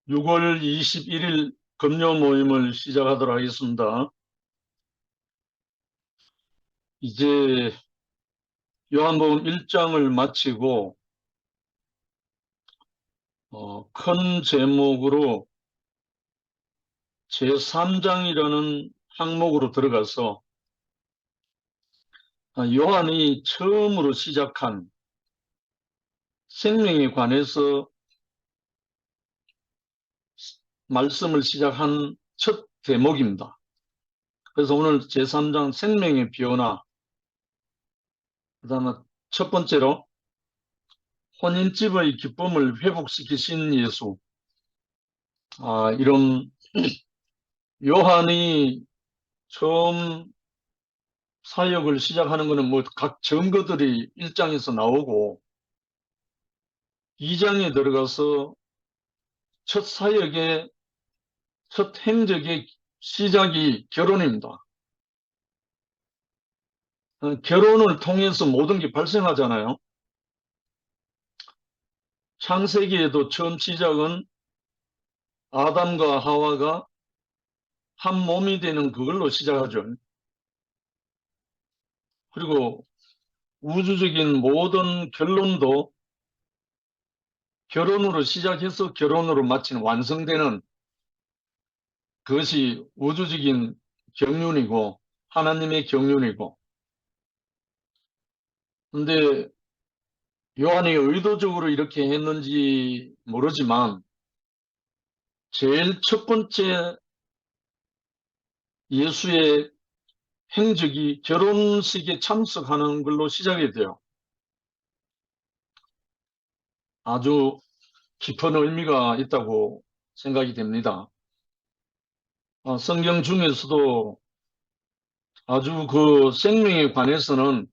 6월 21일 금요 모임을 시작하도록 하겠습니다. 이제 요한복음 1장을 마치고 큰 제목으로 제3장이라는 항목으로 들어가서 요한이 처음으로 시작한 생명에 관해서 말씀을 시작한 첫 대목입니다. 그래서 오늘 제3장 생명의 변화, 그 다음에 첫 번째로 혼인집의 기쁨을 회복시키신 예수, 이런 요한이 처음 사역을 시작하는 것은 뭐 각 증거들이 1장에서 나오고 2장에 들어가서 첫 사역의 첫 행적의 시작이 결혼입니다. 결혼을 통해서 모든 게 발생하잖아요. 창세기에도 처음 시작은 아담과 하와가 한 몸이 되는 그걸로 시작하죠. 그리고 우주적인 모든 결론도 결혼으로 시작해서 결혼으로 마치는 완성되는 그것이 우주적인 경륜이고 하나님의 경륜이고, 근데 요한이 의도적으로 이렇게 했는지 모르지만 제일 첫 번째 예수의 행적이 결혼식에 참석하는 걸로 시작이 돼요. 아주 깊은 의미가 있다고 생각이 됩니다. 성경 중에서도 아주 그 생명에 관해서는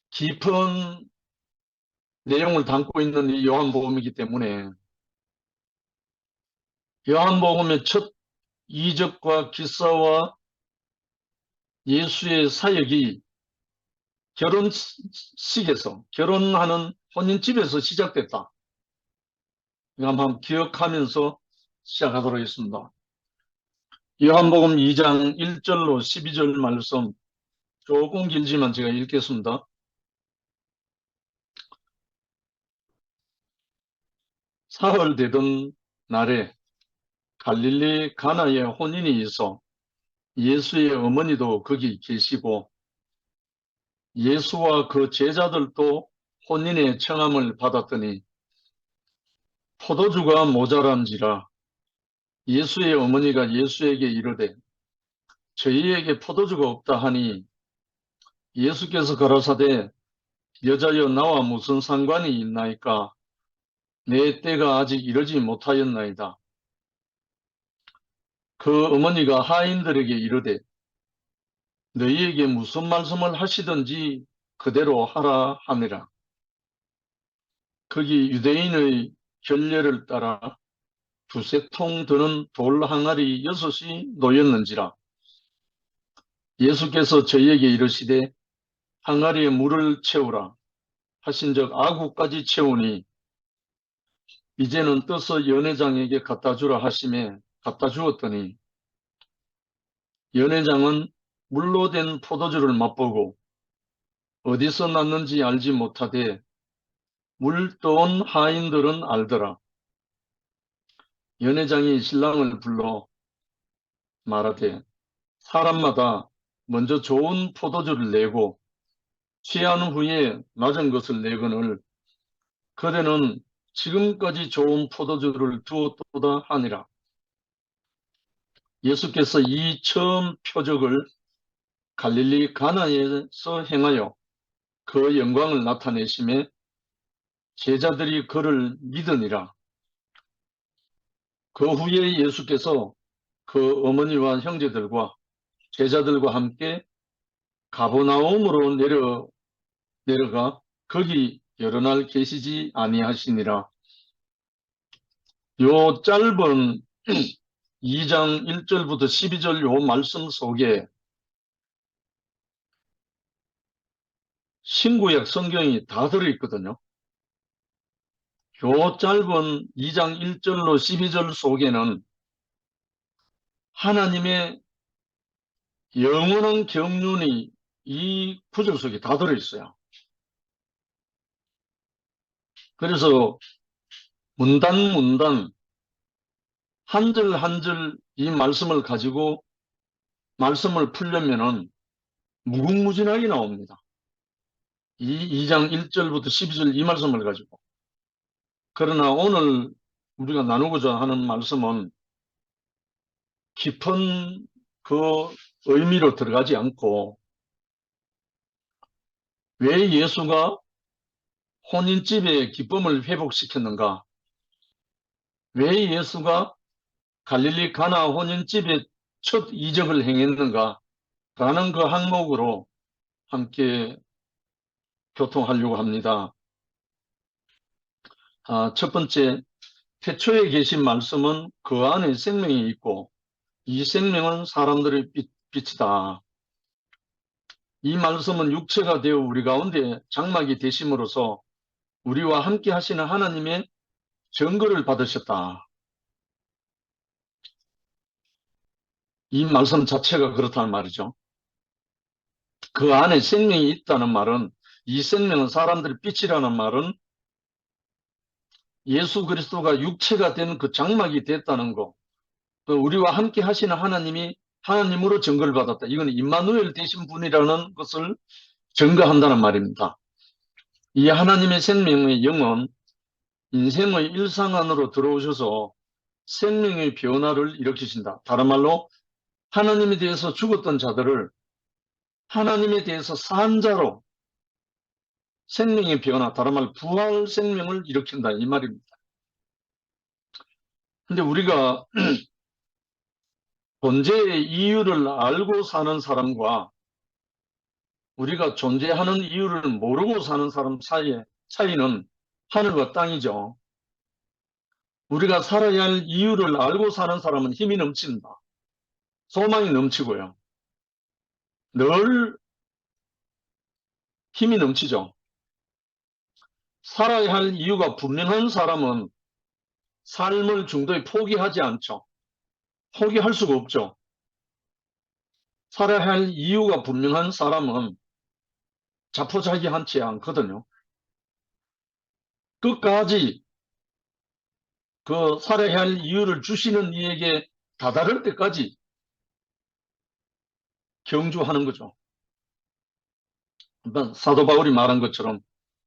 깊은 내용을 담고 있는 이 요한복음이기 때문에 요한복음의 첫 이적과 기사와 예수의 사역이 결혼식에서, 결혼하는 혼인집에서 시작됐다. 이거 한번 기억하면서 시작하도록 하겠습니다. 요한복음 2장 1절로 12절 말씀 조금 길지만 제가 읽겠습니다. 사흘 되던 날에 갈릴리 가나에 혼인이 있어 예수의 어머니도 거기 계시고 예수와 그 제자들도 혼인의 청함을 받았더니 포도주가 모자란지라 예수의 어머니가 예수에게 이르되 저희에게 포도주가 없다 하니 예수께서 가라사대 여자여 나와 무슨 상관이 있나이까 내 때가 아직 이르지 못하였나이다. 그 어머니가 하인들에게 이르되 너희에게 무슨 말씀을 하시든지 그대로 하라 하니라. 거기 유대인의 결례를 따라 두세 통 드는 돌 항아리 6이 놓였는지라. 예수께서 저희에게 이르시되 항아리에 물을 채우라 하신즉 아구까지 채우니 이제는 떠서 연회장에게 갖다 주라 하심에 갖다 주었더니 연회장은 물로 된 포도주를 맛보고 어디서 났는지 알지 못하되 물 떠온 하인들은 알더라. 연회장이 신랑을 불러 말하되 사람마다 먼저 좋은 포도주를 내고 취한 후에 낮은 것을 내거늘 그대는 지금까지 좋은 포도주를 두었도다 하니라. 예수께서 이 처음 표적을 갈릴리 가나에서 행하여 그 영광을 나타내심에 제자들이 그를 믿으니라. 그 후에 예수께서 그 어머니와 형제들과 제자들과 함께 가버나움으로 내려가 거기 여러 날 계시지 아니하시니라. 요 짧은 2장 1절부터 12절 요 말씀 속에 신구약 성경이 다 들어있거든요. 요 짧은 2장 1절로 12절 속에는 하나님의 영원한 경륜이 이 구절 속에 다 들어있어요. 그래서 문단 한 절 한 절 이 말씀을 가지고 말씀을 풀려면은 무궁무진하게 나옵니다. 이 2장 1절부터 12절 이 말씀을 가지고. 그러나 오늘 우리가 나누고자 하는 말씀은 깊은 그 의미로 들어가지 않고 왜 예수가 혼인집의 기쁨을 회복시켰는가? 왜 예수가 갈릴리 가나 혼인집에 첫 이적을 행했는가? 라는 그 항목으로 함께 교통하려고 합니다. 첫 번째, 태초에 계신 말씀은 그 안에 생명이 있고 이 생명은 사람들의 빛이다. 이 말씀은 육체가 되어 우리 가운데 장막이 되심으로써 우리와 함께 하시는 하나님의 증거를 받으셨다. 이 말씀 자체가 그렇다는 말이죠. 그 안에 생명이 있다는 말은, 이 생명은 사람들의 빛이라는 말은 예수 그리스도가 육체가 된 그 장막이 됐다는 거, 또 우리와 함께 하시는 하나님이 하나님으로 증거를 받았다. 이건 임마누엘 되신 분이라는 것을 증거한다는 말입니다. 이 하나님의 생명의 영은 인생의 일상 안으로 들어오셔서 생명의 변화를 일으키신다. 다른 말로 하나님에 대해서 죽었던 자들을 하나님에 대해서 산 자로 생명의 변화, 다른 말 부활 생명을 일으킨다 이 말입니다. 근데 우리가 존재의 이유를 알고 사는 사람과 우리가 존재하는 이유를 모르고 사는 사람 사이의 차이는 하늘과 땅이죠. 우리가 살아야 할 이유를 알고 사는 사람은 힘이 넘칩니다. 소망이 넘치고요. 늘 힘이 넘치죠. 살아야 할 이유가 분명한 사람은 삶을 중도에 포기하지 않죠. 포기할 수가 없죠. 살아야 할 이유가 분명한 사람은 자포자기하지 않거든요. 끝까지 그 살아야 할 이유를 주시는 이에게 다다를 때까지 경주하는 거죠. 사도 바울이 말한 것처럼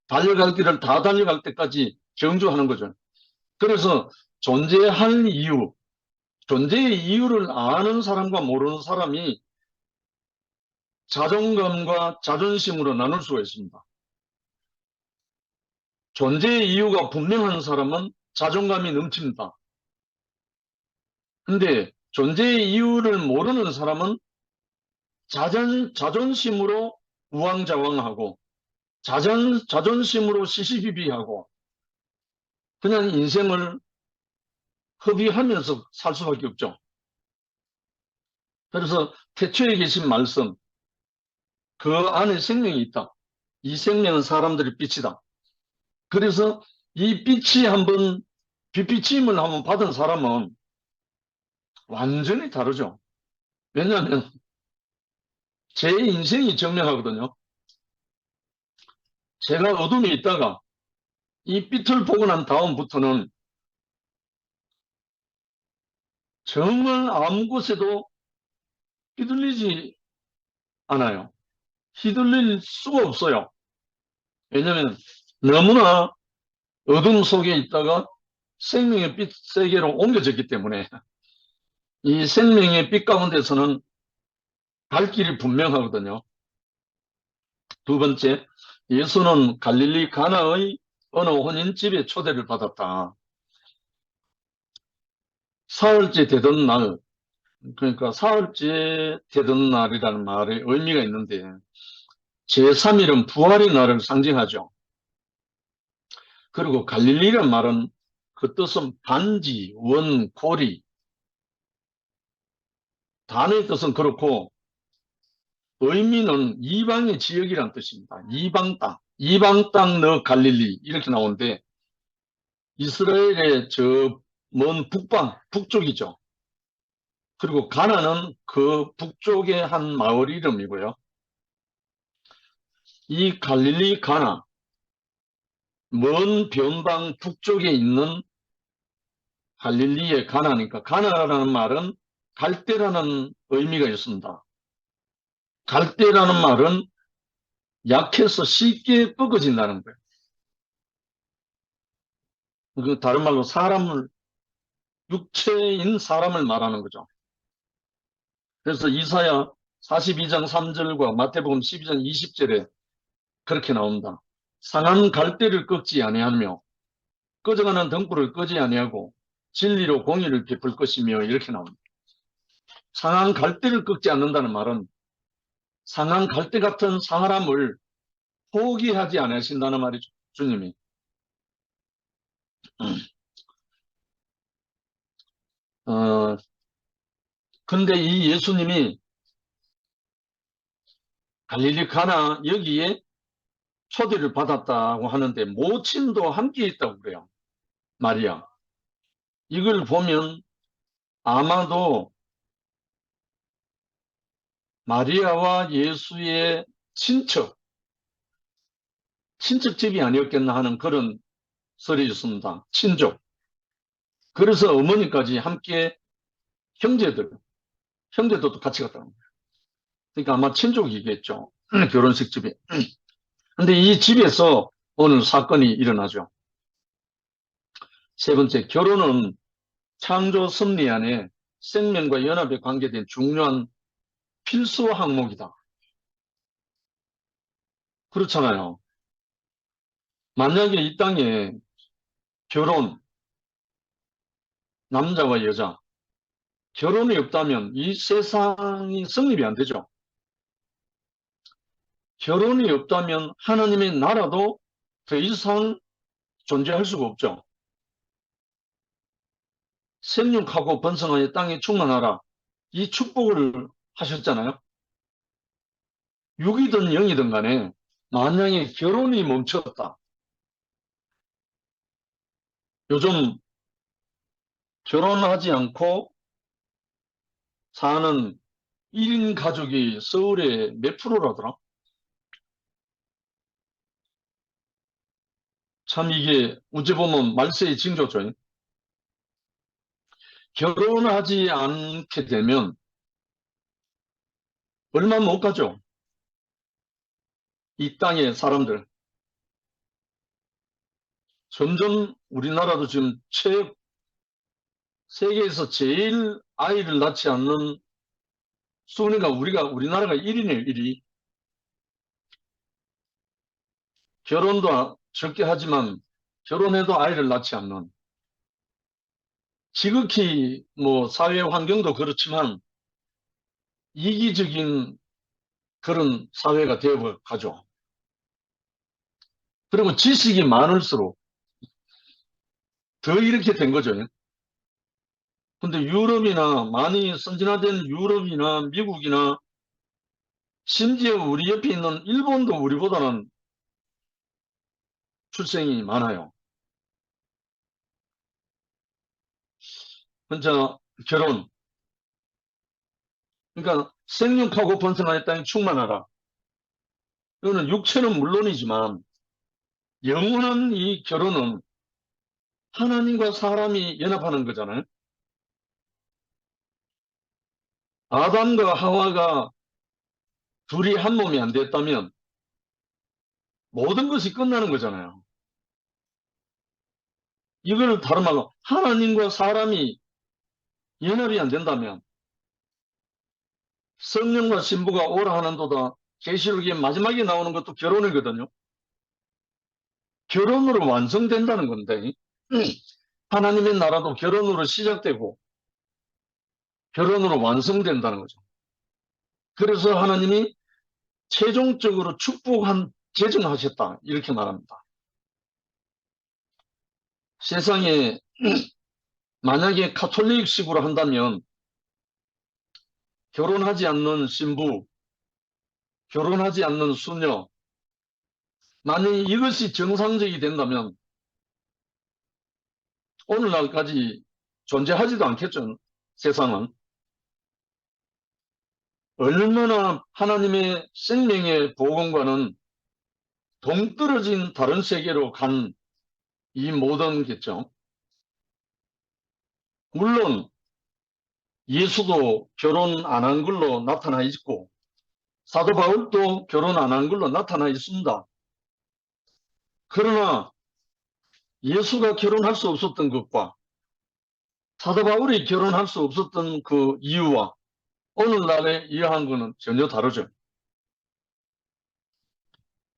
달려갈 길을 다 달려갈 때까지 경주하는 거죠. 그래서 존재할 이유, 존재의 이유를 아는 사람과 모르는 사람이 자존감과 자존심으로 나눌 수가 있습니다. 존재의 이유가 분명한 사람은 자존감이 넘칩니다. 근데 존재의 이유를 모르는 사람은 자존심으로 우왕좌왕하고 자존심으로 시시비비하고 그냥 인생을 허비하면서 살 수밖에 없죠. 그래서 태초에 계신 말씀, 그 안에 생명이 있다. 이 생명은 사람들의 빛이다. 그래서 이 빛이 한번 빛비침을 한번 받은 사람은 완전히 다르죠. 왜냐하면 제 인생이 증명하거든요. 제가 어둠에 있다가 이 빛을 보고 난 다음부터는 정말 아무 곳에도 휘둘리지 않아요. 휘둘릴 수가 없어요. 왜냐하면 너무나 어둠 속에 있다가 생명의 빛 세계로 옮겨졌기 때문에 이 생명의 빛 가운데서는 갈 길이 분명하거든요. 두 번째, 예수는 갈릴리 가나의 어느 혼인집에 초대를 받았다. 사흘째 되던 날, 그러니까 사흘째 되던 날이라는 말에 의미가 있는데 제3일은 부활의 날을 상징하죠. 그리고 갈릴리라는 말은 그 뜻은 반지, 원, 고리. 단어의 뜻은 그렇고 의미는 이방의 지역이란 뜻입니다. 이방 땅 너 갈릴리 이렇게 나오는데 이스라엘의 저 먼 북방, 북쪽이죠. 그리고 가나는 그 북쪽의 한 마을 이름이고요. 이 갈릴리 가나, 먼 변방 북쪽에 있는 갈릴리의 가나니까 가나라는 말은 갈대라는 의미가 있습니다. 갈대라는 말은 약해서 쉽게 꺾어진다는 거예요. 그 다른 말로 사람을, 육체인 사람을 말하는 거죠. 그래서 이사야 42장 3절과 마태복음 12장 20절에 그렇게 나온다. 상한 갈대를 꺾지 아니하며 꺼져가는 등불을 끄지 아니하고 진리로 공의를 베풀 것이며 이렇게 나옵니다. 상한 갈대를 꺾지 않는다는 말은 상한 갈대 같은 사람을 포기하지 않으신다는 말이죠. 주님이. 어, 근데 이 예수님이 갈릴리 가나 여기에 초대를 받았다고 하는데 모친도 함께 있다고 그래요. 마리아. 이걸 보면 아마도 마리아와 예수의 친척집이 아니었겠나 하는 그런 설이 있습니다. 친족. 그래서 어머니까지 함께 형제들도 같이 갔다는 거예요. 그러니까 아마 친족이겠죠. 결혼식 집에. 근데 이 집에서 오늘 사건이 일어나죠. 세 번째, 결혼은 창조 섭리 안에 생명과 연합에 관계된 중요한 필수 항목이다. 그렇잖아요. 만약에 이 땅에 결혼, 남자와 여자, 결혼이 없다면 이 세상이 성립이 안 되죠. 결혼이 없다면 하나님의 나라도 더 이상 존재할 수가 없죠. 생육하고 번성하여 땅에 충만하라. 이 축복을 하셨잖아요. 육이든 영이든 간에 만약에 결혼이 멈췄다. 요즘 결혼하지 않고 사는 1인 가족이 서울에 몇 프로라더라? 참 이게 어찌 보면 말세의 징조죠. 결혼하지 않게 되면 얼마 못 가죠. 이 땅의 사람들. 점점 우리나라도 지금 세계에서 제일 아이를 낳지 않는 수니까 우리나라가 1위네요, 1위. 결혼도 적게 하지만 결혼해도 아이를 낳지 않는. 지극히 뭐 사회 환경도 그렇지만 이기적인 그런 사회가 되어 가죠. 그리고 지식이 많을수록 더 이렇게 된 거죠. 근데 유럽이나 많이 선진화된 유럽이나 미국이나 심지어 우리 옆에 있는 일본도 우리보다는 출생이 많아요. 진짜 결혼. 그러니까 생육하고 번성하여 땅에 충만하라. 이거는 육체는 물론이지만 영원한 이 결혼은 하나님과 사람이 연합하는 거잖아요. 아담과 하와가 둘이 한 몸이 안 됐다면 모든 것이 끝나는 거잖아요. 이걸 다른 말로 하나님과 사람이 연합이 안 된다면 성령과 신부가 오라 하는도다 계시록의 마지막에 나오는 것도 결혼이거든요. 결혼으로 완성된다는 건데 하나님의 나라도 결혼으로 시작되고 결혼으로 완성된다는 거죠. 그래서 하나님이 최종적으로 제정하셨다 이렇게 말합니다. 세상에 만약에 카톨릭식으로 한다면 결혼하지 않는 신부, 결혼하지 않는 수녀, 만약에 이것이 정상적이 된다면 오늘날까지 존재하지도 않겠죠. 세상은. 얼마나 하나님의 생명의 복음과는 동떨어진 다른 세계로 간 이 모던겠죠. 물론 예수도 결혼 안 한 걸로 나타나 있고 사도 바울도 결혼 안 한 걸로 나타나 있습니다. 그러나 예수가 결혼할 수 없었던 것과 사도 바울이 결혼할 수 없었던 그 이유와 오늘날에 이해한 것은 전혀 다르죠.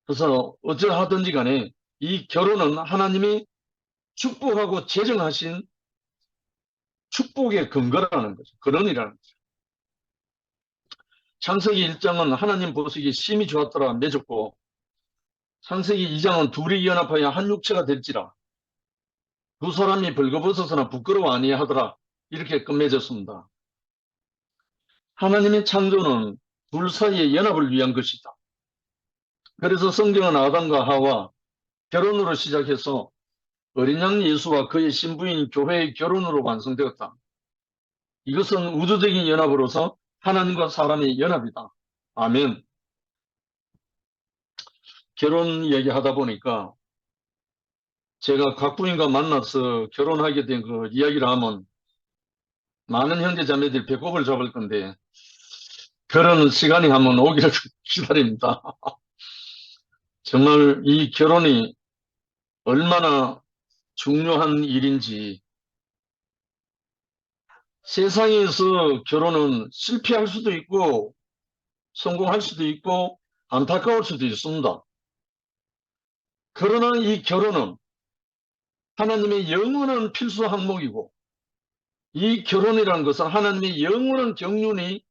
그래서 어찌하든지 간에 이 결혼은 하나님이 축복하고 제정하신 축복의 근거라는 거죠. 근원이라는 거죠. 창세기 1장은 하나님 보시기에 심히 좋았더라 맺었고 창세기 2장은 둘이 연합하여 한 육체가 될지라 두 사람이 벌거벗어서나 부끄러워 아니하더라 이렇게 끝맺었습니다. 하나님의 창조는 둘 사이의 연합을 위한 것이다. 그래서 성경은 아담과 하와 결혼으로 시작해서 어린 양 예수와 그의 신부인 교회의 결혼으로 완성되었다. 이것은 우주적인 연합으로서 하나님과 사람의 연합이다. 아멘. 결혼 얘기하다 보니까 제가 각부인과 만나서 결혼하게 된 그 이야기를 하면 많은 형제 자매들이 배꼽을 잡을 건데 그런 시간이 한번 오기를 기다립니다. 정말 이 결혼이 얼마나 중요한 일인지 세상에서 결혼은 실패할 수도 있고 성공할 수도 있고 안타까울 수도 있습니다. 그러나 이 결혼은 하나님의 영원한 필수 항목이고 이 결혼이라는 것은 하나님의 영원한 경륜이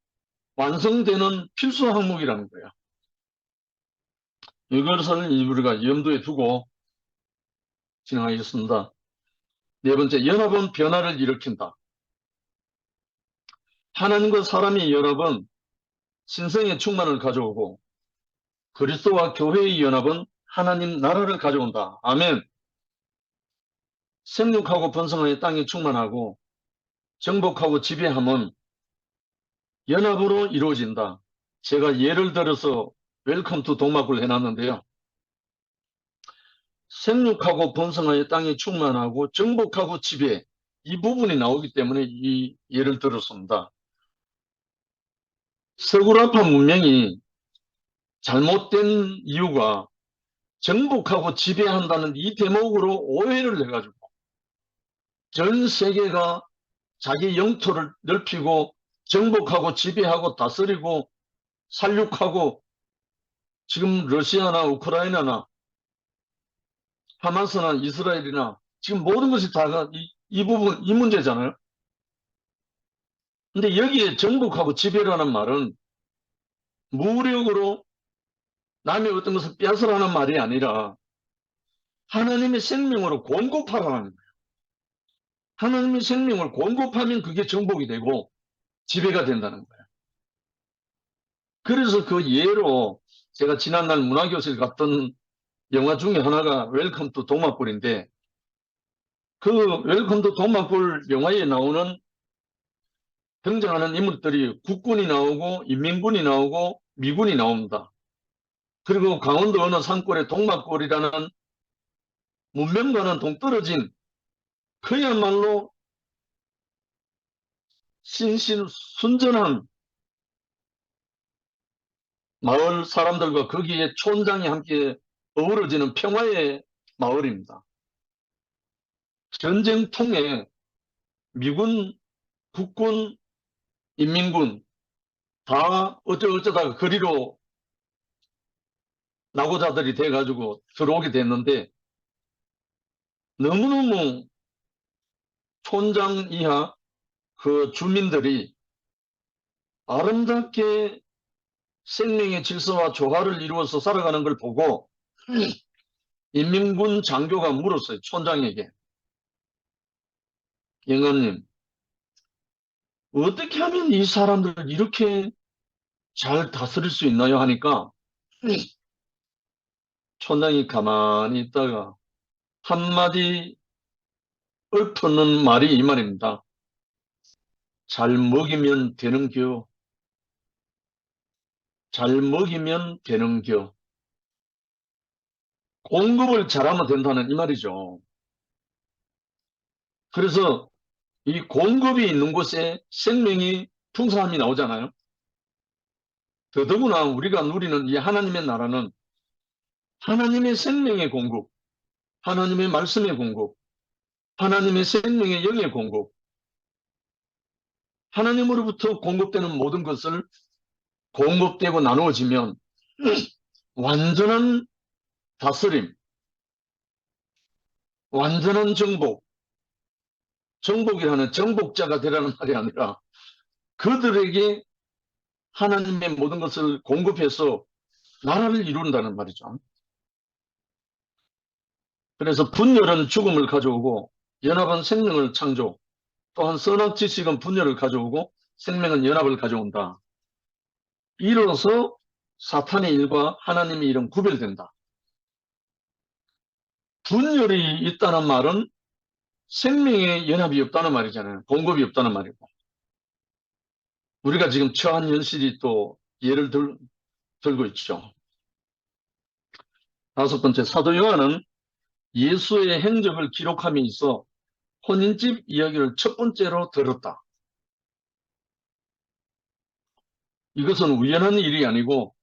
완성되는 필수 항목이라는 거야. 이것을 우리가 염두에 두고 진행하겠습니다. 네 번째, 연합은 변화를 일으킨다. 하나님과 사람의 연합은 신성의 충만을 가져오고 그리스도와 교회의 연합은 하나님 나라를 가져온다. 아멘. 생육하고 번성하여 땅에 충만하고 정복하고 지배함은 연합으로 이루어진다. 제가 예를 들어서 웰컴 투 동막을 해놨는데요. 생육하고 번성하여 땅에 충만하고 정복하고 지배 이 부분이 나오기 때문에 이 예를 들었습니다. 서구라파 문명이 잘못된 이유가 정복하고 지배한다는 이 대목으로 오해를 해가지고 전 세계가 자기 영토를 넓히고 정복하고 지배하고 다스리고 살육하고 지금 러시아나 우크라이나나 하마스나 이스라엘이나 지금 모든 것이 다 이 부분 이 문제잖아요. 근데 여기에 정복하고 지배라는 말은 무력으로 남의 어떤 것을 빼앗으라는 말이 아니라 하나님의 생명으로 공급하라는 거예요. 하나님의 생명을 공급하면 그게 정복이 되고 지배가 된다는 거예요. 그래서 그 예로 제가 지난날 문화교실 갔던 영화 중에 하나가 웰컴 투 동막골인데 그 웰컴 투 동막골 영화에 나오는 등장하는 인물들이 국군이 나오고 인민군이 나오고 미군이 나옵니다. 그리고 강원도 어느 산골에 동막골이라는 문명과는 동떨어진 그야말로 순전한 마을 사람들과 거기에 촌장이 함께 어우러지는 평화의 마을입니다. 전쟁 통에 미군, 국군, 인민군 다 어쩌다가 거리로 낙오자들이 돼가지고 들어오게 됐는데 너무너무 촌장 이하 그 주민들이 아름답게 생명의 질서와 조화를 이루어서 살아가는 걸 보고 인민군 장교가 물었어요. 촌장에게. 영감님, 어떻게 하면 이 사람들을 이렇게 잘 다스릴 수 있나요? 하니까 촌장이 가만히 있다가 한마디 읊어는 말이 이 말입니다. 잘 먹이면 되는겨. 잘 먹이면 되는겨. 공급을 잘하면 된다는 이 말이죠. 그래서 이 공급이 있는 곳에 생명이 풍성함이 나오잖아요. 더더구나 우리가 누리는 이 하나님의 나라는 하나님의 생명의 공급, 하나님의 말씀의 공급, 하나님의 생명의 영의 공급, 하나님으로부터 공급되는 모든 것을 공급되고 나누어지면 완전한 다스림, 완전한 정복, 정복이라는 정복자가 되라는 말이 아니라 그들에게 하나님의 모든 것을 공급해서 나라를 이룬다는 말이죠. 그래서 분열은 죽음을 가져오고 연합은 생명을 창조, 또한 선악 지식은 분열을 가져오고 생명은 연합을 가져온다. 이로써 사탄의 일과 하나님의 일은 구별된다. 분열이 있다는 말은 생명의 연합이 없다는 말이잖아요. 공급이 없다는 말이고. 우리가 지금 처한 현실이 또 예를 들고 있죠. 다섯 번째, 사도 요한은 예수의 행적을 기록함에 있어 혼인집 이야기를 첫 번째로 들었다. 이것은 우연한 일이 아니고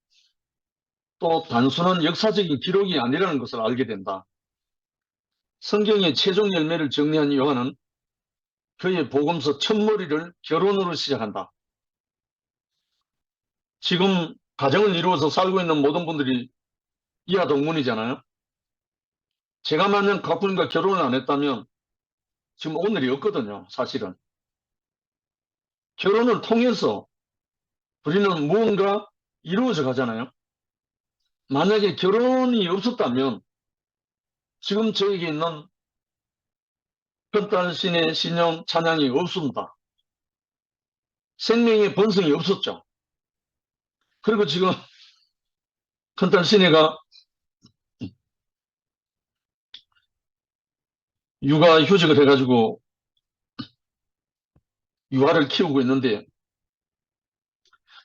또 단순한 역사적인 기록이 아니라는 것을 알게 된다. 성경의 최종 열매를 정리한 요한은 그의 복음서 첫머리를 결혼으로 시작한다. 지금 가정을 이루어서 살고 있는 모든 분들이 이하 동문이잖아요. 제가 만약 가꾸님과 결혼을 안 했다면 지금 오늘이 없거든요. 사실은. 결혼을 통해서 우리는 무언가 이루어져 가잖아요. 만약에 결혼이 없었다면 지금 저에게 있는 큰딸신의 신령 찬양이 없습니다. 생명의 번성이 없었죠. 그리고 지금 큰딸신이가 육아휴직을 해가지고 육아를 키우고 있는데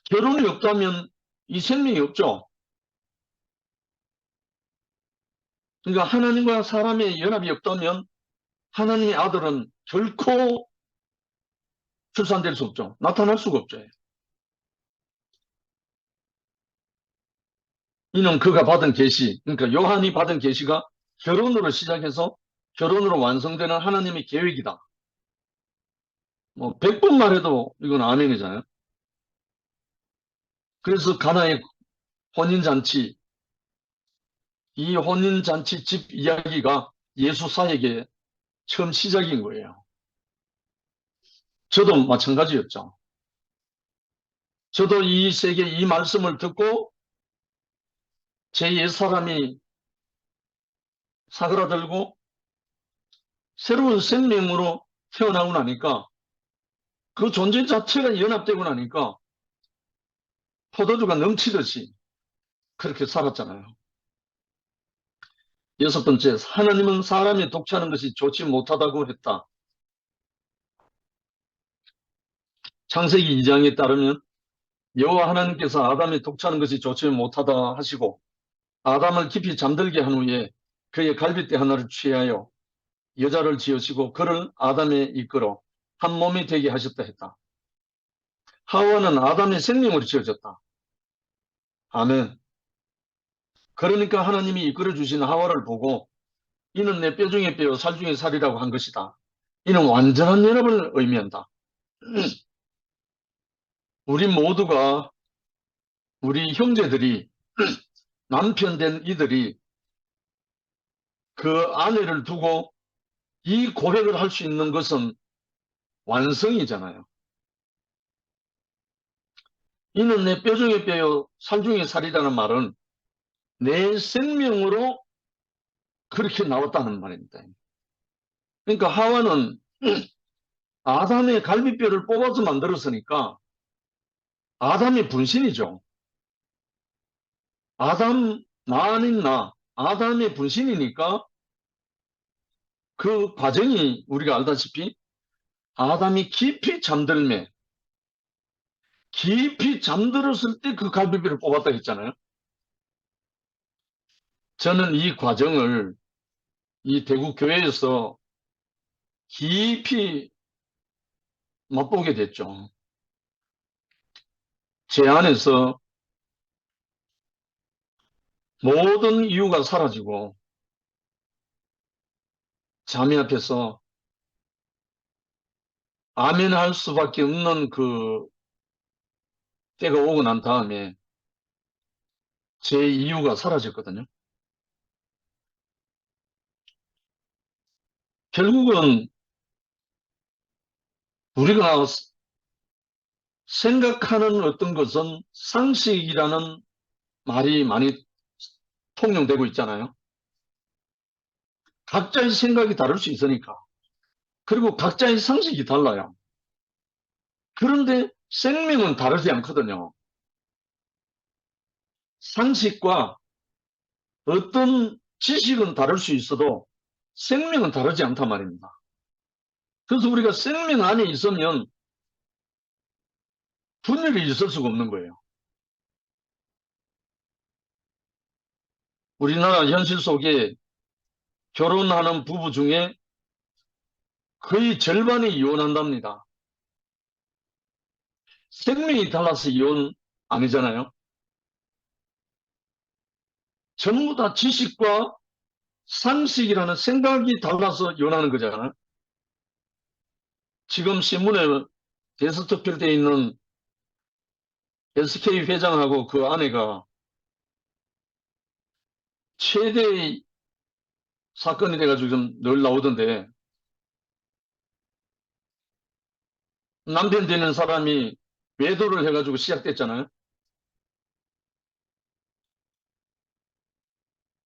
결혼이 없다면 이 생명이 없죠. 그러니까 하나님과 사람의 연합이 없다면 하나님의 아들은 결코 출산될 수 없죠. 나타날 수가 없죠. 이는 그가 받은 계시, 그러니까 요한이 받은 계시가 결혼으로 시작해서 결혼으로 완성되는 하나님의 계획이다. 뭐 100번 말해도 이건 아멘이잖아요. 그래서 가나의 혼인잔치, 이 혼인잔치 집 이야기가 예수 사역의 처음 시작인 거예요. 저도 마찬가지였죠. 저도 이 세계 이 말씀을 듣고 제 옛사람이 사그라들고 새로운 생명으로 태어나고 나니까 그 존재 자체가 연합되고 나니까 포도주가 넘치듯이 그렇게 살았잖아요. 여섯 번째, 하나님은 사람이 독차하는 것이 좋지 못하다고 했다. 창세기 2장에 따르면 여호와 하나님께서 아담이 독차하는 것이 좋지 못하다 하시고 아담을 깊이 잠들게 한 후에 그의 갈빗대 하나를 취하여 여자를 지으시고 그를 아담에 이끌어 한 몸이 되게 하셨다 했다. 하와는 아담의 생명으로 지어졌다. 아멘. 그러니까 하나님이 이끌어 주신 하와를 보고 이는 내 뼈 중에 뼈, 살 중에 살이라고 한 것이다. 이는 완전한 연합을 의미한다. 우리 모두가 우리 형제들이 남편 된 이들이 그 아내를 두고 이 고백을 할 수 있는 것은 완성이잖아요. 이는 내 뼈 중에 뼈요, 살 중에 살이라는 말은 내 생명으로 그렇게 나왔다는 말입니다. 그러니까 하와는 아담의 갈비뼈를 뽑아서 만들었으니까 아담의 분신이죠. 아담, 나 아닌 나, 아담의 분신이니까 그 과정이 우리가 알다시피 아담이 깊이 잠들었을 때 그 갈비뼈를 뽑았다 했잖아요. 저는 이 과정을 이 대구 교회에서 깊이 맛보게 됐죠. 제 안에서 모든 이유가 사라지고 자매 앞에서 아멘할 수밖에 없는 그 때가 오고 난 다음에 제 이유가 사라졌거든요. 결국은 우리가 생각하는 어떤 것은 상식이라는 말이 많이 통용되고 있잖아요. 각자의 생각이 다를 수 있으니까. 그리고 각자의 상식이 달라요. 그런데 생명은 다르지 않거든요. 상식과 어떤 지식은 다를 수 있어도 생명은 다르지 않단 말입니다. 그래서 우리가 생명 안에 있으면 분열이 있을 수가 없는 거예요. 우리나라 현실 속에 결혼하는 부부 중에 거의 절반이 이혼한답니다. 생명이 달라서 이혼 아니잖아요. 전부 다 지식과 상식이라는 생각이 달라서 이혼하는 거잖아요. 지금 신문에 게스트필드에 있는 SK 회장하고 그 아내가 최대의 사건이 돼가지고 좀 늘 나오던데, 남편 되는 사람이 외도를 해가지고 시작됐잖아요.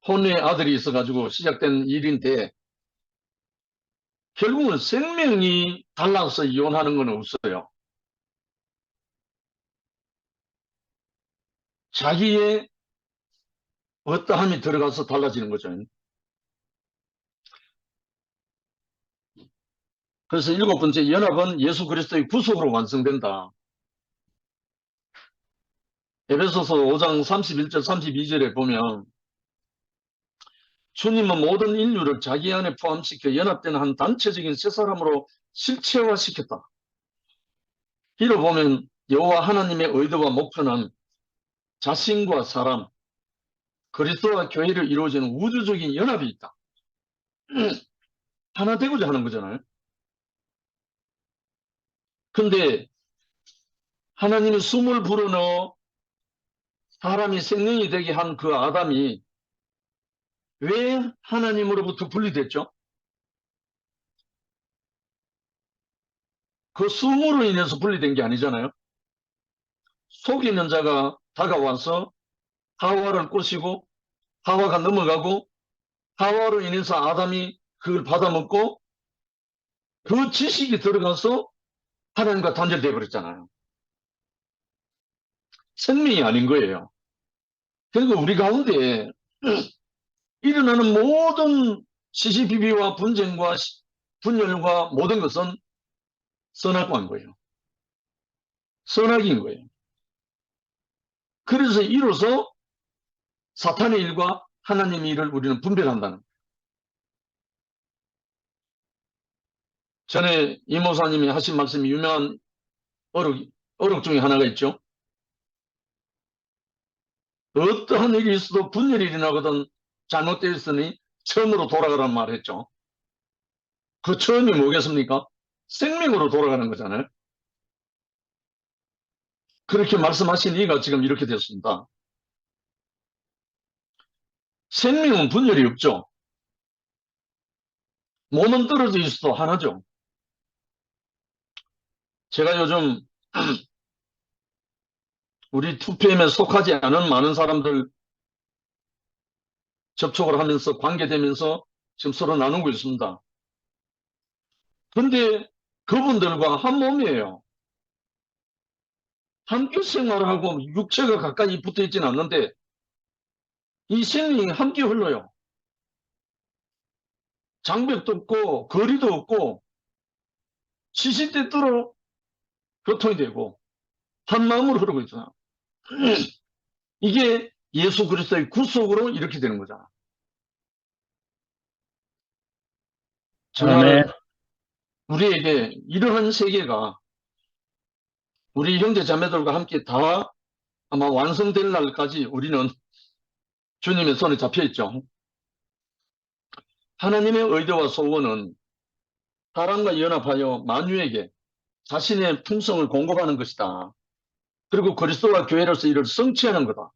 혼외 아들이 있어가지고 시작된 일인데 결국은 생명이 달라서 이혼하는 건 없어요. 자기의 어떠함이 들어가서 달라지는 거죠. 그래서 일곱 번째, 연합은 예수 그리스도의 구속으로 완성된다. 에베소서 5장 31절 32절에 보면 주님은 모든 인류를 자기 안에 포함시켜 연합된 한 단체적인 세 사람으로 실체화시켰다. 이를 보면 여호와 하나님의 의도와 목표는 자신과 사람, 그리스도와 교회를 이루어지는 우주적인 연합이 있다. 하나 되고자 하는 거잖아요. 근데 하나님이 숨을 불어넣어 사람이 생명이 되게 한 그 아담이 왜 하나님으로부터 분리됐죠? 그 숨으로 인해서 분리된 게 아니잖아요. 속이는 자가 다가와서 하와를 꼬시고 하와가 넘어가고 하와로 인해서 아담이 그걸 받아먹고 그 지식이 들어가서 하나님과 단절되어 버렸잖아요. 생명이 아닌 거예요. 그리고 우리 가운데 일어나는 모든 시시비비와 분쟁과 분열과 모든 것은 선악과인 거예요. 선악인 거예요. 그래서 이로써 사탄의 일과 하나님의 일을 우리는 분별한다는 거예요. 전에 이 목사님이 하신 말씀이 유명한 어록 중에 하나가 있죠. 어떠한 일이 있어도 분열이 일어나거든 잘못되었으니 처음으로 돌아가라는 말을 했죠. 그 처음이 뭐겠습니까? 생명으로 돌아가는 거잖아요. 그렇게 말씀하신 이가 지금 이렇게 됐습니다. 생명은 분열이 없죠. 몸은 떨어져 있어도 하나죠. 제가 요즘 우리 2PM에 속하지 않은 많은 사람들 접촉을 하면서 관계되면서 지금 서로 나누고 있습니다. 그런데 그분들과 한 몸이에요. 함께 생활하고 육체가 가까이 붙어 있지는 않는데 이 생명이 함께 흘러요. 장벽도 없고 거리도 없고 시시때때로 교통이 되고 한 마음으로 흐르고 있잖아. 이게 예수 그리스도의 구속으로 이렇게 되는 거잖아. 아멘. 정말 우리에게 이러한 세계가 우리 형제 자매들과 함께 다 아마 완성될 날까지 우리는 주님의 손에 잡혀 있죠. 하나님의 의도와 소원은 사람과 연합하여 만유에게 자신의 품성을 공급하는 것이다. 그리고 그리스도와 교회로서 이를 성취하는 거다.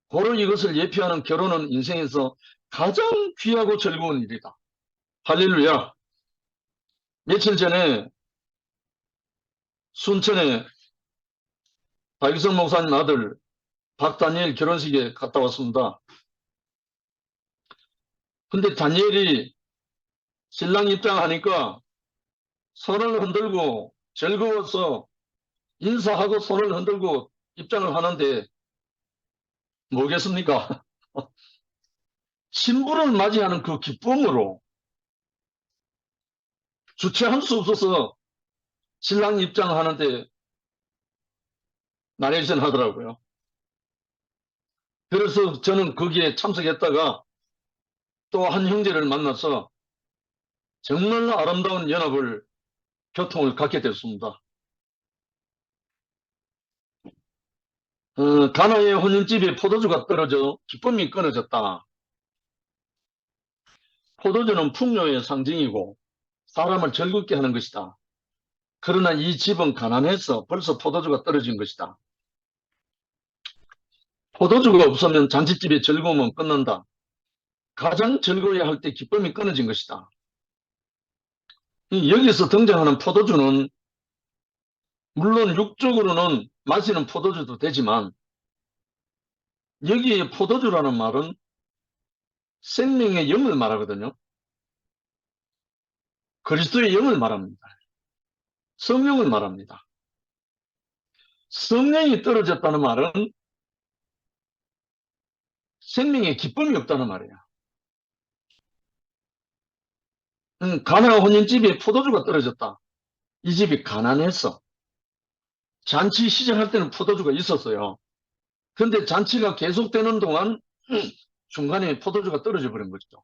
고로 이것을 예표하는 결혼은 인생에서 가장 귀하고 즐거운 일이다. 할렐루야. 며칠 전에 순천에 박유성 목사님 아들 박다니엘 결혼식에 갔다 왔습니다. 근데 다니엘이 신랑 입장하니까 손을 흔들고 즐거워서 인사하고 손을 흔들고 입장을 하는데 뭐겠습니까? 신부를 맞이하는 그 기쁨으로 주체할 수 없어서 신랑 입장하는데 나레이션 하더라고요. 그래서 저는 거기에 참석했다가 또 한 형제를 만나서 정말 아름다운 연합을 교통을 갖게 됐습니다. 가나의 혼인집에 포도주가 떨어져 기쁨이 끊어졌다. 포도주는 풍요의 상징이고 사람을 즐겁게 하는 것이다. 그러나 이 집은 가난해서 벌써 포도주가 떨어진 것이다. 포도주가 없으면 잔치집의 즐거움은 끝난다. 가장 즐거워야 할 때 기쁨이 끊어진 것이다. 여기서 등장하는 포도주는 물론 육적으로는 마시는 포도주도 되지만 여기에 포도주라는 말은 생명의 영을 말하거든요. 그리스도의 영을 말합니다. 성령을 말합니다. 성령이 떨어졌다는 말은 생명의 기쁨이 없다는 말이에요. 가나 혼인집에 포도주가 떨어졌다. 이 집이 가난했어. 잔치 시작할 때는 포도주가 있었어요. 그런데 잔치가 계속되는 동안 중간에 포도주가 떨어져 버린 거죠.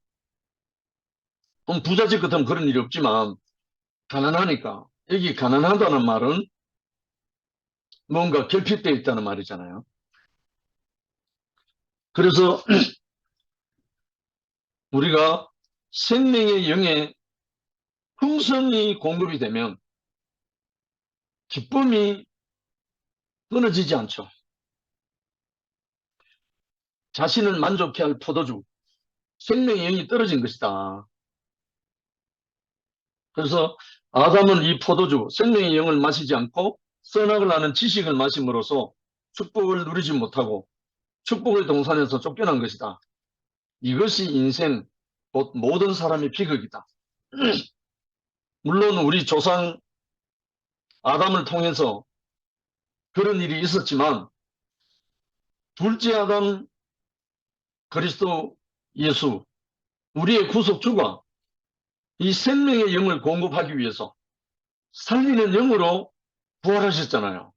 부잣집 같으면 그런 일이 없지만 가난하니까. 여기 가난하다는 말은 뭔가 결핍되어 있다는 말이잖아요. 그래서 우리가 생명의 영에 풍성이 공급이 되면 기쁨이 끊어지지 않죠. 자신을 만족해 할 포도주, 생명의 영이 떨어진 것이다. 그래서 아담은 이 포도주, 생명의 영을 마시지 않고 선악을 아는 지식을 마심으로써 축복을 누리지 못하고 축복의 동산에서 쫓겨난 것이다. 이것이 인생, 곧 모든 사람의 비극이다. 물론 우리 조상 아담을 통해서 그런 일이 있었지만 둘째 아담 그리스도 예수, 우리의 구속주가 이 생명의 영을 공급하기 위해서 살리는 영으로 부활하셨잖아요.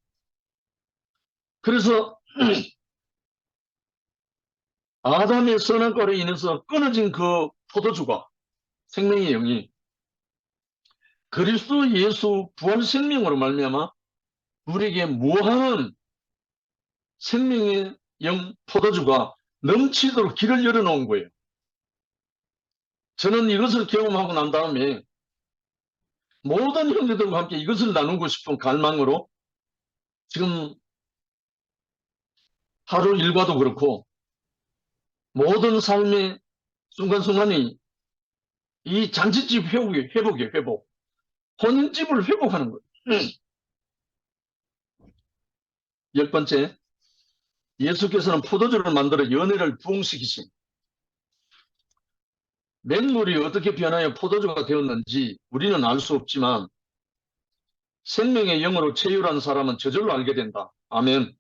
그래서 아담의 선악과로 인해서 끊어진 그 포도주가 생명의 영이 그리스도 예수 부활 생명으로 말미암아 우리에게 무한한 생명의 영 포도주가 넘치도록 길을 열어놓은 거예요. 저는 이것을 경험하고 난 다음에 모든 형제들과 함께 이것을 나누고 싶은 갈망으로 지금 하루 일과도 그렇고 모든 삶의 순간순간이 이 잔치집 회복이에요, 회복. 혼인집을 회복하는 거예요. 열 번째, 예수께서는 포도주를 만들어 연회를 부흥시키신 맹물이 어떻게 변하여 포도주가 되었는지 우리는 알 수 없지만 생명의 영으로 체휼한 사람은 저절로 알게 된다. 아멘.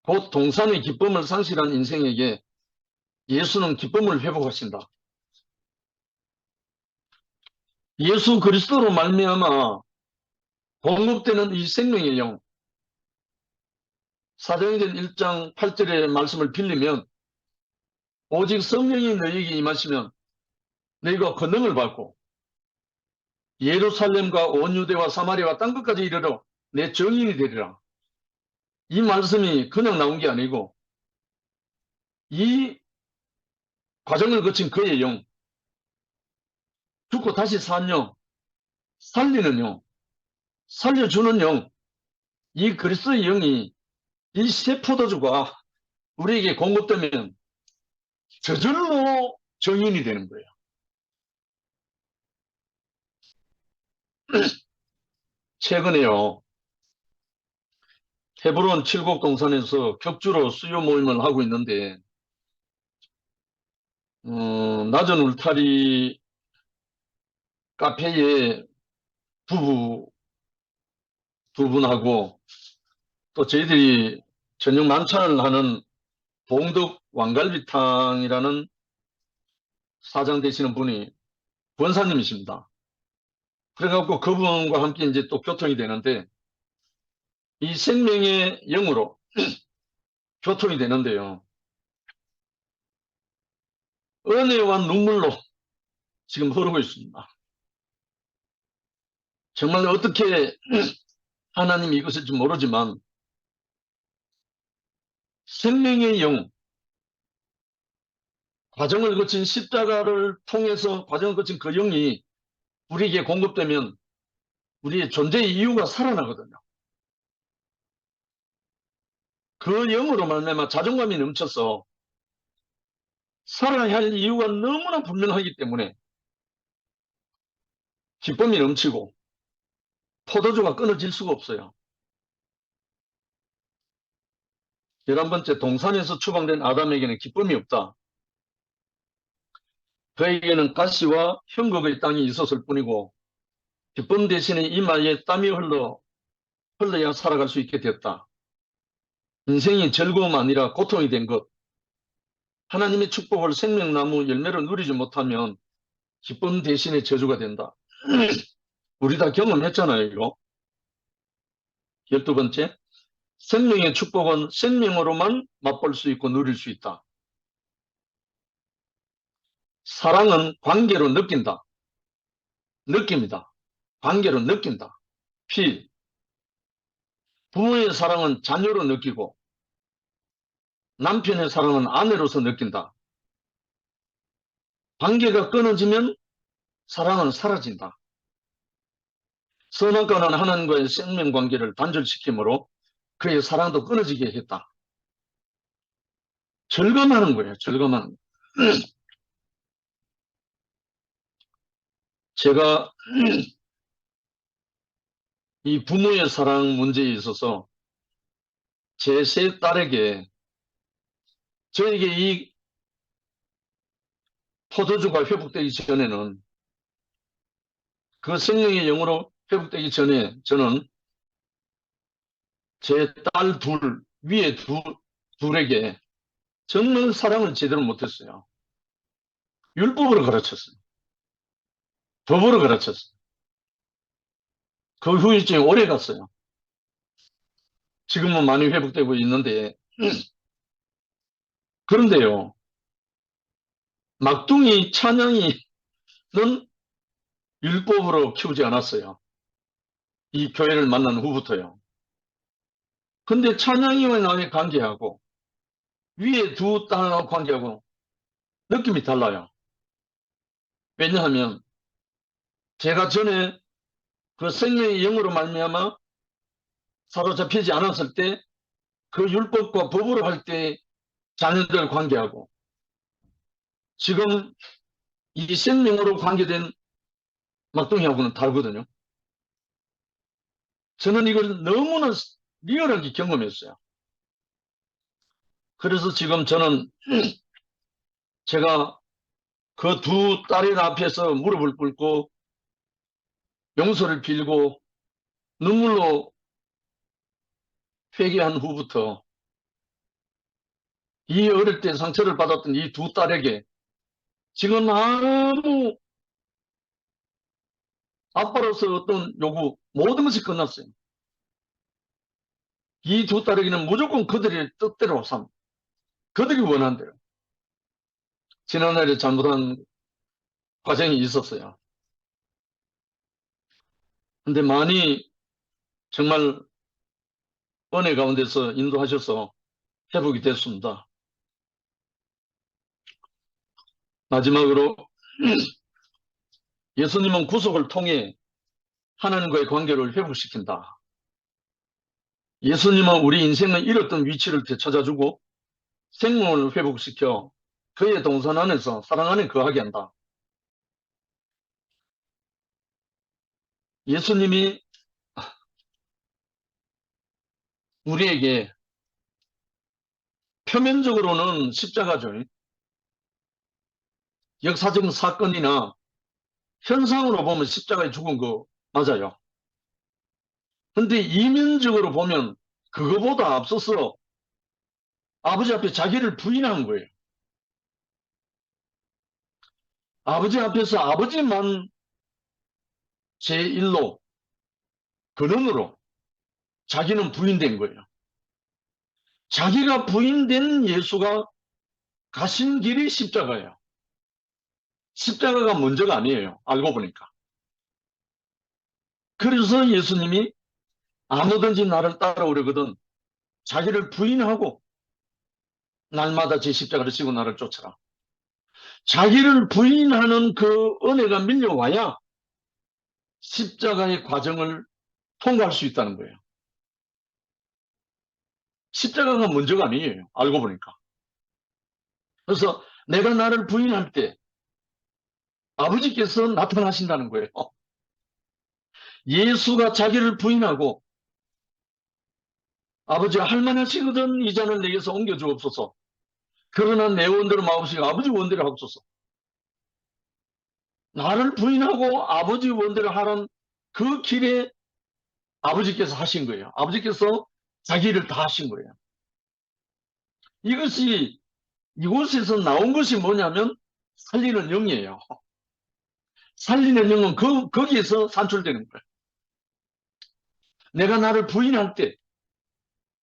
곧 동산의 기쁨을 상실한 인생에게 예수는 기쁨을 회복하신다. 예수 그리스도로 말미암아 공급되는 이 생명의 영, 사도행전 1장 8절의 말씀을 빌리면 오직 성령이 너희에게 임하시면 너희가 권능을 받고 예루살렘과 온 유대와 사마리아와 땅끝까지 이르러 내 증인이 되리라. 이 말씀이 그냥 나온 게 아니고 이 과정을 거친 그의 영, 죽고 다시 산 영, 살리는 영, 살려주는 영, 이 그리스도의 영이 이 새 포도주가 우리에게 공급되면 저절로 증인이 되는 거예요. 최근에요, 헤브론 칠곡동산에서 격주로 수요 모임을 하고 있는데 낮은 울타리 카페에 부부 두 분하고 또 저희들이 저녁 만찬을 하는 봉덕 왕갈비탕이라는 사장 되시는 분이 권사님이십니다. 그래갖고 그분과 함께 이제 또 교통이 되는데 이 생명의 영으로 교통이 되는데요. 은혜와 눈물로 지금 흐르고 있습니다. 정말 어떻게 하나님이 이것을지 모르지만 생명의 영, 과정을 거친 십자가를 통해서 과정을 거친 그 영이 우리에게 공급되면 우리의 존재의 이유가 살아나거든요. 그 영으로 말미암아 자존감이 넘쳐서 살아야 할 이유가 너무나 분명하기 때문에 기쁨이 넘치고 포도주가 끊어질 수가 없어요. 11번째, 동산에서 추방된 아담에게는 기쁨이 없다. 그에게는 가시와 형곡의 땅이 있었을 뿐이고 기쁨 대신에 이마에 땀이 흘러야 살아갈 수 있게 되었다. 인생이 즐거움 아니라 고통이 된 것. 하나님의 축복을 생명나무 열매로 누리지 못하면 기쁨 대신에 저주가 된다. 우리 다 경험했잖아요, 이거. 12번째, 생명의 축복은 생명으로만 맛볼 수 있고 누릴 수 있다. 사랑은 관계로 느낀다. 느낍니다. 관계로 느낀다. P. 부모의 사랑은 자녀로 느끼고 남편의 사랑은 아내로서 느낀다. 관계가 끊어지면 사랑은 사라진다. 선악과는 하나님과의 생명관계를 단절시키므로 그의 사랑도 끊어지게 했다. 절감하는 거예요. 절감하는 거예요. 제가 이 부모의 사랑 문제에 있어서 제 세 딸에게 저에게 이 포도주가 회복되기 전에는 그 생명의 영으로 회복되기 전에 저는 제 딸 위에 둘에게 정말 사랑을 제대로 못했어요. 율법으로 가르쳤어요. 법으로 가르쳤어요. 그 후유증이 오래 갔어요. 지금은 많이 회복되고 있는데 그런데요. 막둥이 찬양이는 율법으로 키우지 않았어요. 이 교회를 만난 후부터요. 근데 찬양이와 나의 관계하고 위에 두 딸과 관계하고 느낌이 달라요. 왜냐하면 제가 전에 그 생명의 영으로 말미암아 사로잡히지 않았을 때 그 율법과 법으로 할 때 자녀들 관계하고 지금 이 생명으로 관계된 막둥이하고는 다르거든요. 저는 이걸 너무나 리얼하게 경험했어요. 그래서 지금 저는 제가 그 두 딸의 앞에서 무릎을 꿇고 용서를 빌고 눈물로 회개한 후부터 이 어릴 때 상처를 받았던 이 두 딸에게 지금 아무 아빠로서 어떤 요구, 모든 것이 끝났어요. 이 두 딸에게는 무조건 그들의 뜻대로 삶, 그들이 원한 대로. 지난날에 잘못한 과정이 있었어요. 근데 많이 정말 은혜 가운데서 인도하셔서 회복이 됐습니다. 마지막으로 예수님은 구속을 통해 하나님과의 관계를 회복시킨다. 예수님은 우리 인생의 잃었던 위치를 되찾아주고 생명을 회복시켜 그의 동산 안에서 사랑 안에 거하게 한다. 예수님이 우리에게 표면적으로는 십자가죠. 역사적인 사건이나 현상으로 보면 십자가에 죽은 거 맞아요. 근데 이면적으로 보면 그거보다 앞서서 아버지 앞에 자기를 부인한 거예요. 아버지 앞에서 아버지만 제1로 근원으로 자기는 부인된 거예요. 자기가 부인된 예수가 가신 길이 십자가예요. 십자가가 문제가 아니에요. 알고 보니까. 그래서 예수님이 아무든지 나를 따라오려거든 자기를 부인하고 날마다 제 십자가를 지고 나를 쫓아라. 자기를 부인하는 그 은혜가 밀려와야 십자가의 과정을 통과할 수 있다는 거예요. 십자가가 문제가 아니에요. 알고 보니까. 그래서 내가 나를 부인할 때 아버지께서 나타나신다는 거예요. 예수가 자기를 부인하고 아버지 할만하시거든 이 잔을 내게서 옮겨주옵소서. 그러나 내 원대로 마옵시고 아버지 원대로 하옵소서. 나를 부인하고 아버지 원대로 하란 그 길에 아버지께서 하신 거예요. 아버지께서 자기 일을 다 하신 거예요. 이것이 이곳에서 나온 것이 뭐냐면 살리는 영이에요. 살리는 영은 거기에서 산출되는 거예요. 내가 나를 부인할 때,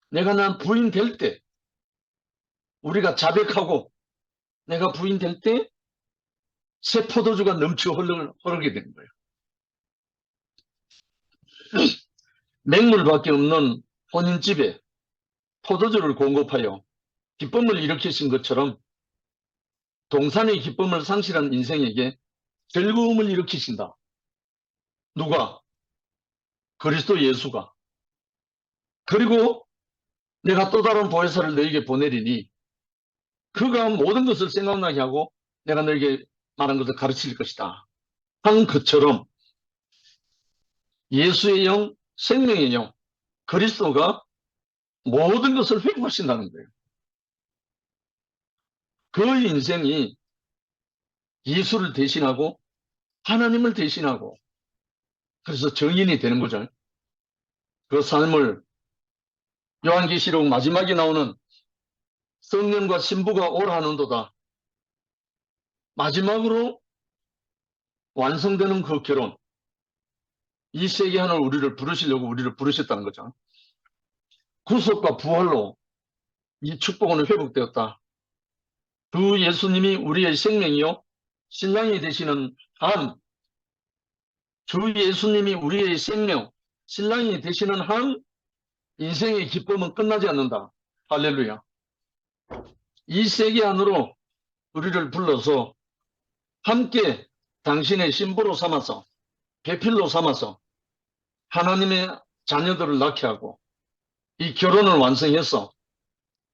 내가 난 부인될 때, 우리가 자백하고 내가 부인될 때 새 포도주가 넘쳐 흐르게 되는 거예요. 맹물밖에 없는 혼인집에 포도주를 공급하여 기쁨을 일으키신 것처럼 동산의 기쁨을 상실한 인생에게 즐거움을 일으키신다. 누가? 그리스도 예수가. 그리고 내가 또 다른 보혜사를 너에게 보내리니 그가 모든 것을 생각나게 하고 내가 너에게 말한 것을 가르칠 것이다. 한 것처럼 예수의 영, 생명의 영, 그리스도가 모든 것을 회복하신다는 거예요. 그 인생이 예수를 대신하고 하나님을 대신하고 그래서 정인이 되는 거죠. 그 삶을 요한계시록 마지막에 나오는 성령과 신부가 오라 하는도다. 마지막으로 완성되는 그 결혼. 이 세계 하늘 우리를 부르시려고 우리를 부르셨다는 거죠. 구속과 부활로 이 축복은 회복되었다. 그 예수님이 우리의 생명이요 신랑이 되시는 한, 주 예수님이 우리의 생명, 신랑이 되시는 한 인생의 기쁨은 끝나지 않는다. 할렐루야. 이 세계 안으로 우리를 불러서 함께 당신의 신부로 삼아서 배필로 삼아서 하나님의 자녀들을 낳게 하고 이 결혼을 완성해서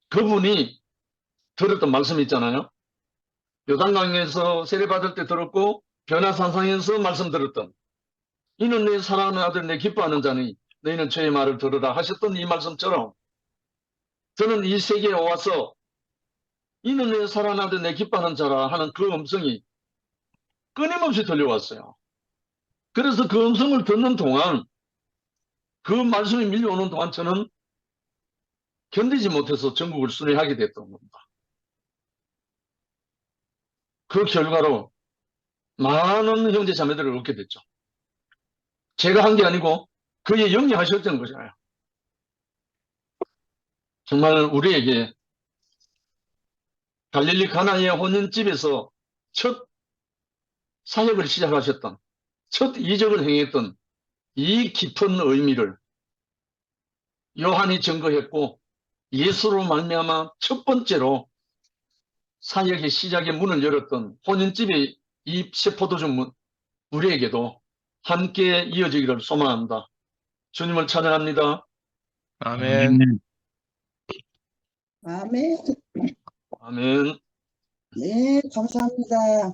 그분이 들었던 말씀 있잖아요. 요단강에서 세례받을 때 들었고 변화산상에서 말씀 들었던 이는 내 사랑하는 아들 내 기뻐하는 자니 너희는 저의 말을 들으라 하셨던 이 말씀처럼 저는 이 세계에 와서 이는 내 사랑하는 아들 내 기뻐하는 자라 하는 그 음성이 끊임없이 들려왔어요. 그래서 그 음성을 듣는 동안 그 말씀이 밀려오는 동안 저는 견디지 못해서 전국을 순회하게 됐던 겁니다. 그 결과로 많은 형제 자매들을 얻게 됐죠. 제가 한 게 아니고 그의 영이 하셨던 거잖아요. 정말 우리에게 갈릴리 가나의 혼인집에서 첫 사역을 시작하셨던, 첫 이적을 행했던 이 깊은 의미를 요한이 증거했고, 예수로 말미암아 첫 번째로 사역의 시작의 문을 열었던 혼인집의 이 세포도주 문, 우리에게도 함께 이어지기를 소망합니다. 주님을 찬양합니다. 아멘. 아멘. 아멘. 네, 감사합니다.